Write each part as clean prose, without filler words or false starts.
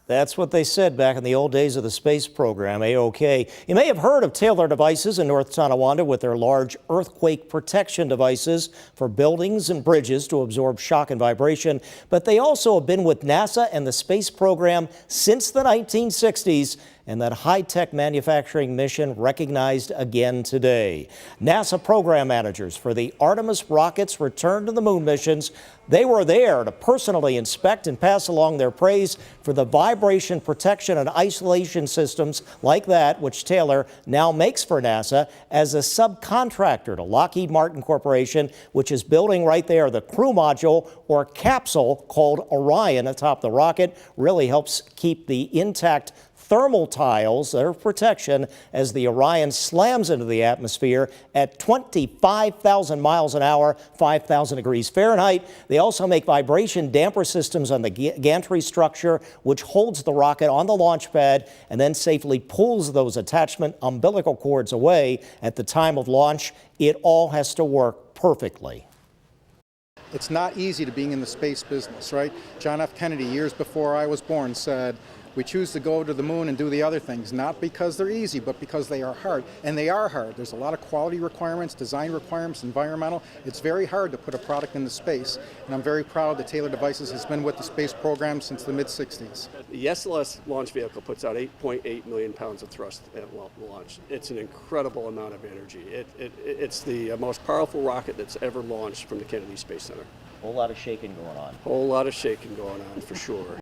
That's what they said back in the old days of the space program, A-OK. You may have heard of Taylor Devices in North Tonawanda with their large earthquake protection devices for buildings and bridges to absorb shock and vibration. But they also have been with NASA and the space program since the 1960s, and that high-tech manufacturing mission recognized again today. NASA program managers for the Artemis rockets return to the moon missions. They were there to personally inspect and pass along their praise for the vibration protection and isolation systems like that, which Taylor now makes for NASA as a subcontractor to Lockheed Martin Corporation, which is building right there the crew module or capsule called Orion atop the rocket. Really helps keep the intact thermal tiles, their protection, as the Orion slams into the atmosphere at 25,000 miles an hour, 5,000 degrees Fahrenheit. They also make vibration damper systems on the gantry structure, which holds the rocket on the launch pad and then safely pulls those attachment umbilical cords away at the time of launch. It all has to work perfectly. It's not easy to being in the space business, right? John F. Kennedy, years before I was born, said, "We choose to go to the moon and do the other things, not because they're easy, but because they are hard." And they are hard. There's a lot of quality requirements, design requirements, environmental. It's very hard to put a product into space. And I'm very proud that Taylor Devices has been with the space program since the mid-60s. The SLS launch vehicle puts out 8.8 million pounds of thrust at launch. It's an incredible amount of energy. It's the most powerful rocket that's ever launched from the Kennedy Space Center. A whole lot of shaking going on. Whole lot of shaking going on, for sure.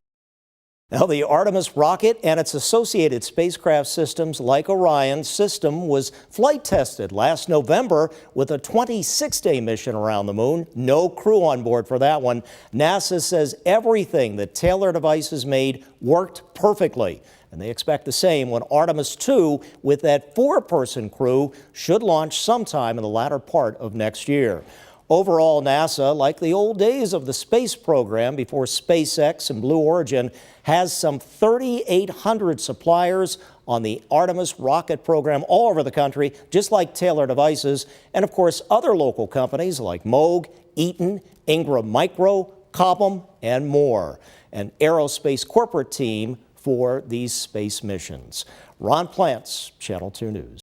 Now, the Artemis rocket and its associated spacecraft systems like Orion system was flight tested last November with a 26-day mission around the moon. No crew on board for that one. NASA says everything that Taylor Devices made worked perfectly. And they expect the same when Artemis 2 with that 4-person crew should launch sometime in the latter part of next year. Overall, NASA, like the old days of the space program before SpaceX and Blue Origin, has some 3,800 suppliers on the Artemis rocket program all over the country, just like Taylor Devices, and of course other local companies like Moog, Eaton, Ingram Micro, Cobham, and more. An aerospace corporate team for these space missions. Ron Plants, Channel 2 News.